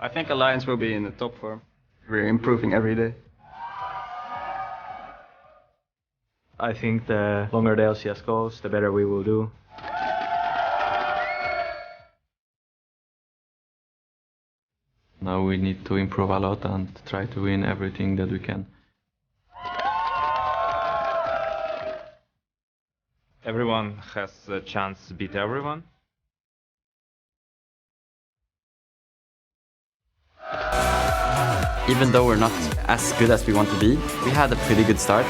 I think Alliance will be in the top form. We're improving every day. I think the longer the LCS goes, the better we will do. Now we need to improve a lot and try to win everything that we can. Everyone has a chance to beat everyone. Even though we're not as good as we want to be, we had a pretty good start.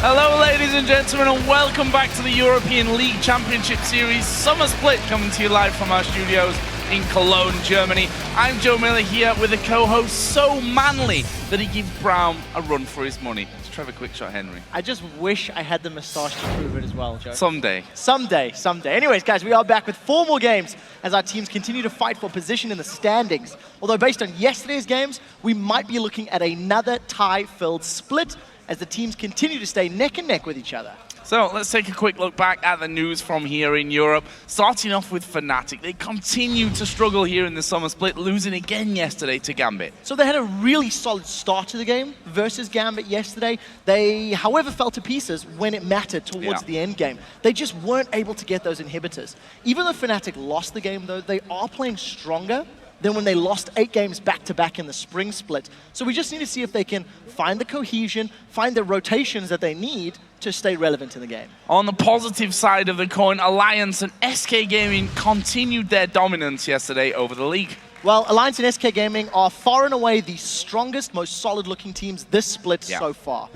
Hello ladies and gentlemen, and welcome back to the European League Championship Series Summer Split, coming to you live from our studios in Cologne, Germany. I'm Joe Miller here with a co-host so manly that he gives Brown a run for his money. It's Trevor Quickshot Henry. I just wish I had the moustache to prove it as well, Joe. Someday. Someday. Anyways, guys, we are back with 4 more games as our teams continue to fight for position in the standings. Although based on yesterday's games, we might be looking at another tie-filled split as the teams continue to stay neck and neck with each other. So let's take a quick look back at the news from here in Europe. Starting off with Fnatic. They continue to struggle here in the Summer Split, losing again yesterday to Gambit. So they had a really solid start to the game versus Gambit yesterday. They, however, fell to pieces when it mattered towards the end game. They just weren't able to get those inhibitors. Even though Fnatic lost the game, though, they are playing stronger than when they lost 8 games back-to-back in the spring split. So we just need to see if they can find the cohesion, find the rotations that they need to stay relevant in the game. On the positive side of the coin, Alliance and SK Gaming continued their dominance yesterday over the league. Well, Alliance and SK Gaming are far and away the strongest, most solid-looking teams this split so far.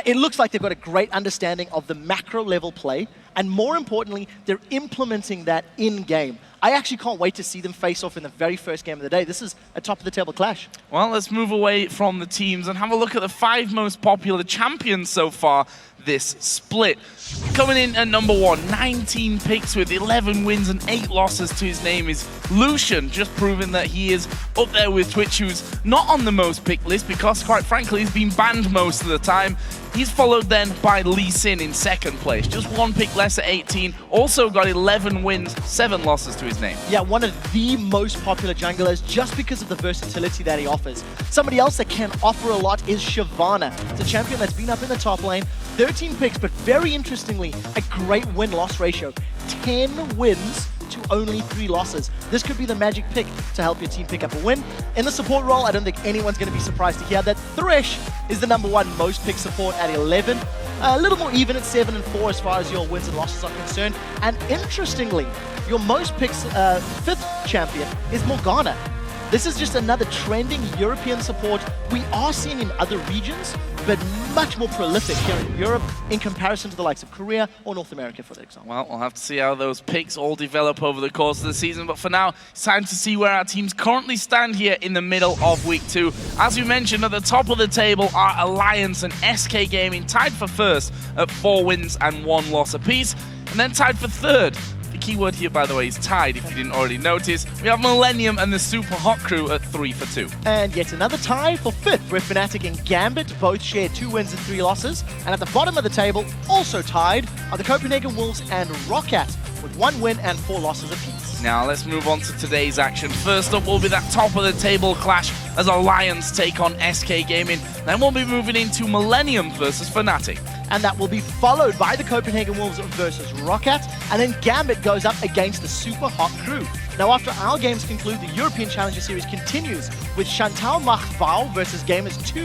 It looks like they've got a great understanding of the macro-level play, and more importantly, they're implementing that in-game. I actually can't wait to see them face off in the very first game of the day. This is a top-of-the-table clash. Well, let's move away from the teams and have a look at the 5 most popular champions so far this split. Coming in at number 1, 19 picks with 11 wins and 8 losses to his name is Lucian, just proving that he is up there with Twitch, who's not on the most picked list because, quite frankly, he's been banned most of the time. He's followed then by Lee Sin in 2nd place, just 1 pick less at 18, also got 11 wins, 7 losses to his name. Yeah, one of the most popular junglers just because of the versatility that he offers. Somebody else that can offer a lot is Shyvana. It's a champion that's been up in the top lane, 13 picks, but very interestingly, a great win-loss ratio. 10 wins to only 3 losses. This could be the magic pick to help your team pick up a win. In the support role, I don't think anyone's going to be surprised to hear that Thresh is the number 1 most picked support at 11. A little more even at 7 and 4 as far as your wins and losses are concerned. And interestingly, your most picked 5th champion is Morgana. This is just another trending European support we are seeing in other regions, but much more prolific here in Europe in comparison to the likes of Korea or North America, for example. Well, we'll have to see how those picks all develop over the course of the season, but for now, it's time to see where our teams currently stand here in the middle of Week 2. As we mentioned, at the top of the table are Alliance and SK Gaming, tied for 1st at 4 wins and 1 loss apiece, and then tied for 3rd. The key word here, by the way, is tied, if you didn't already notice. We have Millennium and the Super Hot Crew at 3 for 2. And yet another tie for 5th, where Fnatic and Gambit both share 2 wins and 3 losses. And at the bottom of the table, also tied, are the Copenhagen Wolves and Roccat, with 1 win and 4 losses apiece. Now let's move on to today's action. First up will be that top of the table clash as Alliance take on SK Gaming. Then we'll be moving into Millennium versus Fnatic. And that will be followed by the Copenhagen Wolves versus Roccat, and then Gambit goes up against the Super Hot Crew. Now after our games conclude, the European Challenger Series continues with Chantal Machvau versus Gamers 2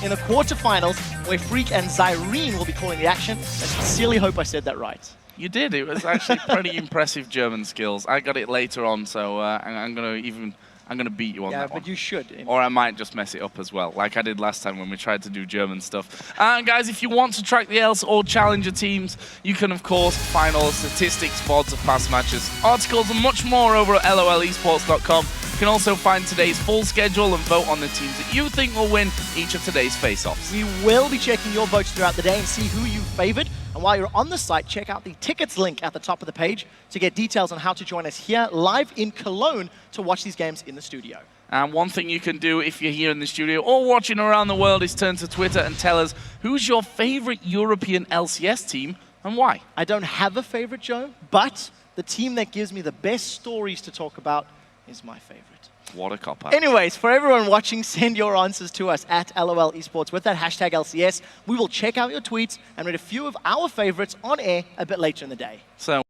in the quarterfinals, where Freak and Zyrene will be calling the action. I sincerely hope I said that right. You did. It was actually pretty impressive German skills. I got it later on, so I'm gonna beat you on that one. Yeah, but you should. Or I might just mess it up as well, like I did last time when we tried to do German stuff. And guys, if you want to track the ELS or Challenger teams, you can of course find all the statistics, VODs of past matches, articles and much more over at lolesports.com. can also find today's full schedule and vote on the teams that you think will win each of today's face-offs. We will be checking your votes throughout the day and see who you favored. And while you're on the site, check out the tickets link at the top of the page to get details on how to join us here live in Cologne to watch these games in the studio. And one thing you can do if you're here in the studio or watching around the world is turn to Twitter and tell us who's your favorite European LCS team and why. I don't have a favorite, Joe, but the team that gives me the best stories to talk about is my favorite. What a cop-out. Anyways, for everyone watching, send your answers to us at LOL Esports with that hashtag LCS. We will check out your tweets and read a few of our favorites on air a bit later in the day. So